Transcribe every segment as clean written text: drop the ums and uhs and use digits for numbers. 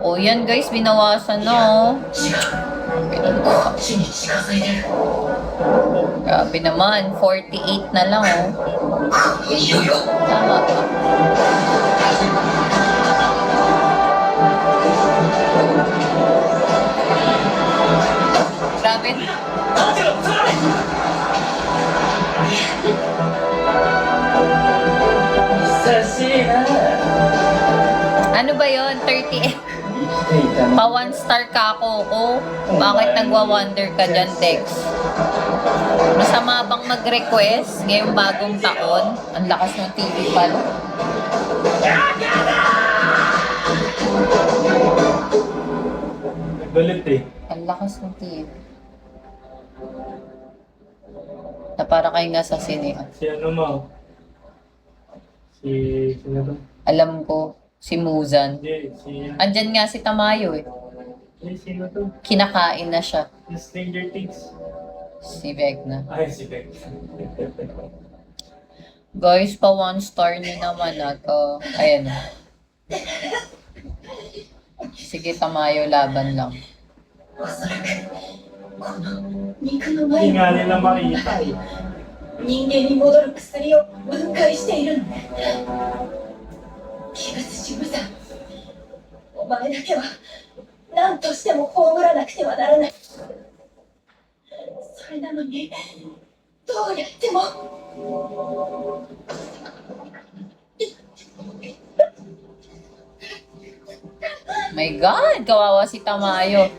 Oh, yan guys, binawasan na oh. Grabe naman, 48 na lang oh. Tama ba? Grabe. Ano ba yon? 38. Pa 1 star ka ako. Oh, bakit nagwa-wonder ka dyan, Dex? Masama bang mag-request ngayong bagong taon? Ang lakas ng TV pala. Galit eh. Ang lakas ng TV. Na para kayo nasa sine. Si ano mo? Sino to? Alam ko, si Muzan. Hindi, si... Andyan nga si Tamayo eh. Sino to? Kinakain na siya. Si Stranger Things. Si Vecna. Ay, si Beck. Guys, pa 1 star nyo naman na to. Ayan o. Sige, Tamayo, laban lang. Hindi nga nila makita eh. 人間に戻る薬を分解しているのね。鬼物事無惨、お前だけは何としても葬らなくてはならない。それなのにどうやっても。My God! Kawawa si Tamayo.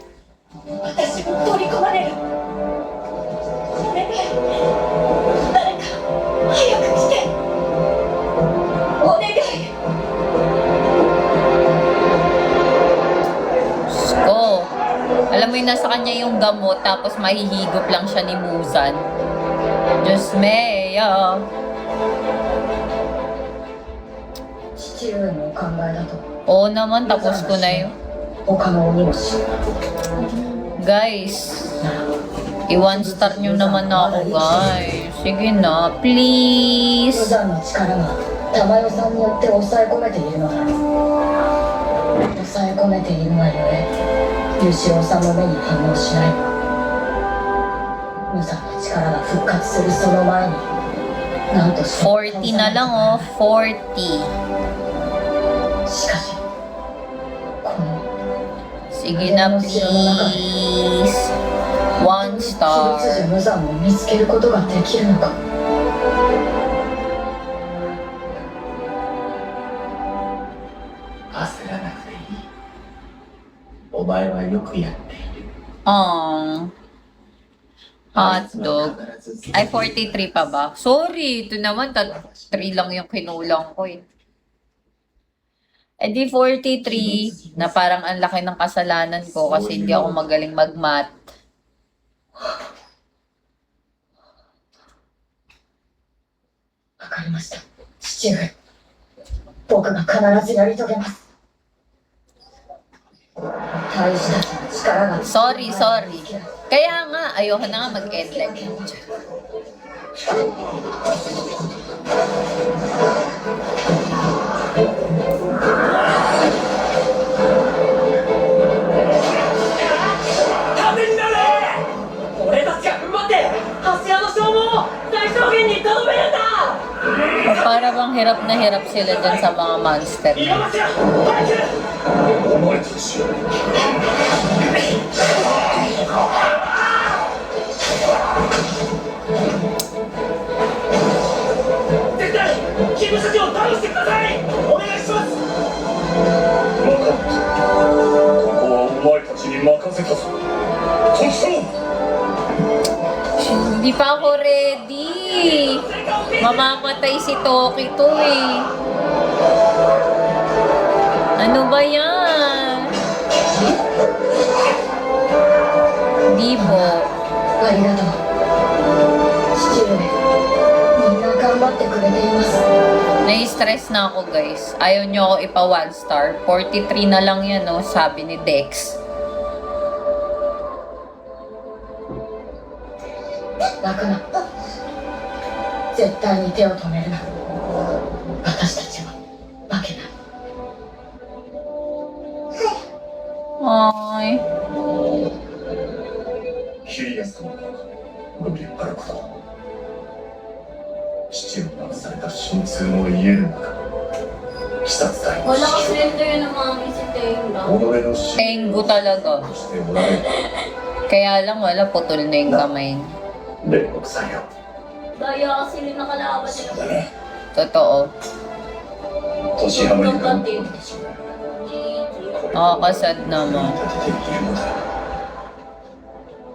私も取り込まれる。お願い、誰か早く来て。お願い。 Ko. Alam mo yung nasa kanya yung gamot tapos mahihigop lang siya ni Muzan. Diyos me, yeah. 父上のお考えだと Oo naman, tapos ko na yun. 他の鬼も死んだ。 Guys, i-1 star nyo naman ako, guys. Sige na, please. 無惨の力が玉代さんによって抑え込めているのだ。抑え込めているがゆえ、優志郎さんの目に反応しない。無惨の力が復活するその前に、なんとしても40 na lang, oh. 40. しかし、この Sige na, please. 1 鬼 star. 物樹無惨を見つけることができるのか。焦らなくていい。お前はよくやっている。 Aww. Hotdog. Ay, 43 pa ba? Sorry, ito naman, 3 lang yung kinulang ko eh. Eh di 43, na parang ang laki ng kasalanan ko kasi hindi ako magaling mag-math. わかりました、父上。僕が必ずやり遂げます。大事だけの力が。 Sorry. Kaya nga, ayoko na nga mag-end like para bang hirap na hirap sila dyan sa mga monster. お前たち。絶対、キム社長を倒してください。お願いします。分かった。ここはお前たちに任せたぞ。特捜。 Hindi pa ako ready. Mamamatay si Toki to eh. Ano ba yan? Di po. ありがとう。父上、みんな頑張ってくれています。 Nai-stress na ako guys. Ayaw nyo ako ipa 1 star. 43 na lang yan no, sabi ni Dex. 泣くな。絶対に手を止めるな。私たを言えるのか。鬼殺隊 Wala ka slender yun ng mga si Tenga. 己の使命 Tengu talaga. としておられる Kaya lang wala, putol na yung kamay niya. 煉獄さんよ。 Daya kasi rin nakalaban nila. だね。 Totoo. 年浜に頑張ったたちが Nakakasad 立 naman. てているのだ。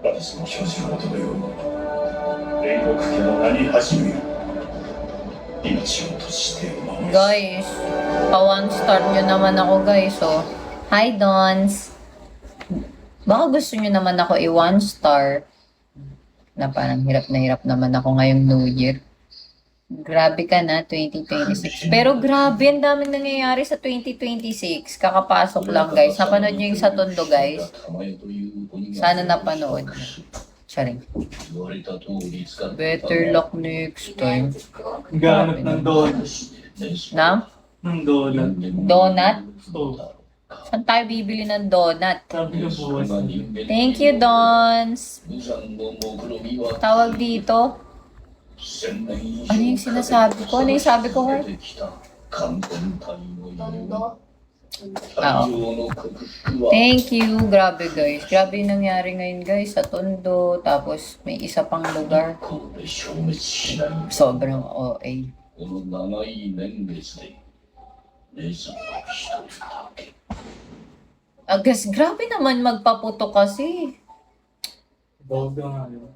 私の表示を求めよう。煉獄家の名に恥じるよ。命を閉じてお守り。 Guys, pa 1 star nyo naman ako guys, oh. Hi, Dons. Baka gusto nyo naman ako i-1 star. Na parang hirap na hirap naman ako ngayong New Year. Grabe ka na, 2026. Pero grabe, ang daming nangyayari sa 2026. Kakapasok lang, guys. Napanood nyo yung sa Tondo, guys. Sana napanood nyo. Charing. Better luck next time. Ganap ng donut. Na? Ng donut. Donut? Oh, Saan tayo bibili ng donut? sabi ko buwas. Thank you, Dons. Tawag dito. Ano yung sinasabi ko? Ano yung sabi ko, Heart? Thank you. Grabe, guys. Grabe yung nangyari ngayon, guys. Sa Tondo. Tapos, may isa pang lugar. Sobrang OA. Agas, grabe naman magpaputo kasi. Boga nga yun.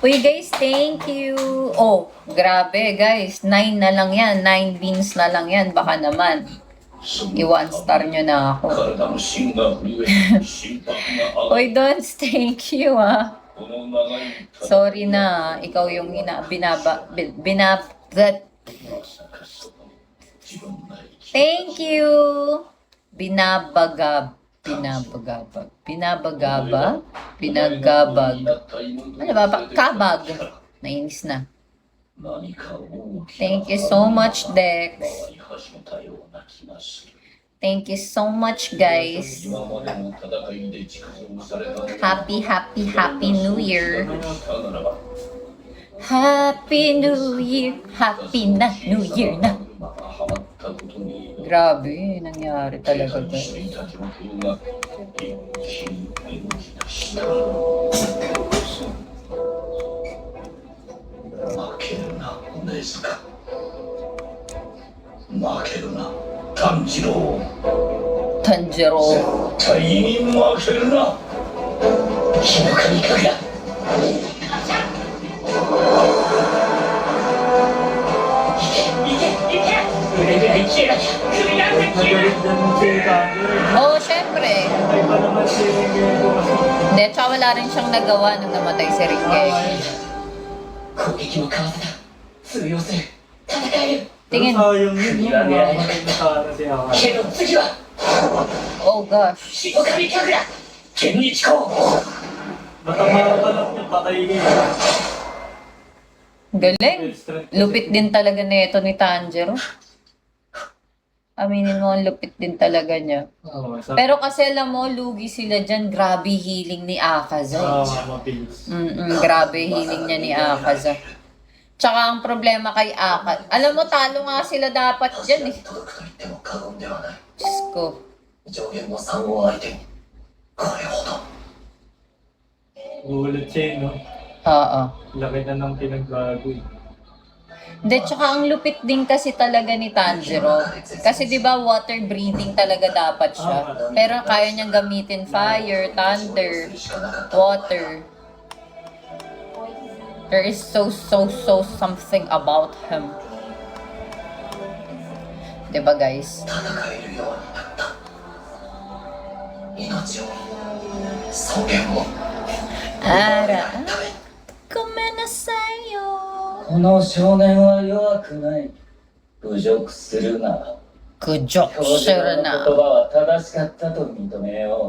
Uy, guys, thank you. Oh, grabe, guys. 9 na lang yan. 9 beans na lang yan. Baka naman. I-1 star nyo na ako. Uy, Dons, thank you, ah. Sorry na, ikaw yung Thank you. Binagabag. Ano ba? Kabag. Nainis na. Thank you so much, Dex. Thank you so much, guys. Happy New Year. Happy New Year. Happy na New Year na. Grabe, nangyari talaga, guys. Tanjiro. 絶対に負けるな。火の神かぐらいけ腕ぐらい消えなきゃ首なんて消えない Nagalit dyan ng chika. Oh, syempre. Ay pa naman si Ringen ko kasi. Hindi, tsaka wala rin siyang nagawa nung namatay si Ringen. 攻撃もかわせた通用する戦える Tingin. Pero sayang yun, yung mamamatay na sana si Akai. けど次は Oh, gosh. 火の神かぐら剣に誓おう Matama ka lang yung patay niya. Galing. Lupit din talaga nito ni Tanjiro. Aminin mo, ang lupit din talaga niya. Oo, Pero kasi alam mo, lugi sila dyan. Grabe healing ni Akaza. mabilis. Grabe healing niya ni Akaza. Tsaka ang problema kay Akaza. Alam mo, talo nga sila dapat dyan eh. 届くと言っても過言ではない Diyos ko. 上限の3を相手にこれほど Gulat siya, no? Oo. Laki na ng pinagbago eh. Hindi, tsaka ang lupit din kasi talaga ni Tanjiro. Kasi di ba water breathing talaga dapat siya. Pero kaya niyang gamitin fire, thunder, water. There is so something about him. Di ba, guys? 戦えるようになった命を尊厳を Ara. Kumenasay yo. この少年は弱くない。侮辱するな。 Good job, 教授 sir の言 na. 葉は正しかったと認めよ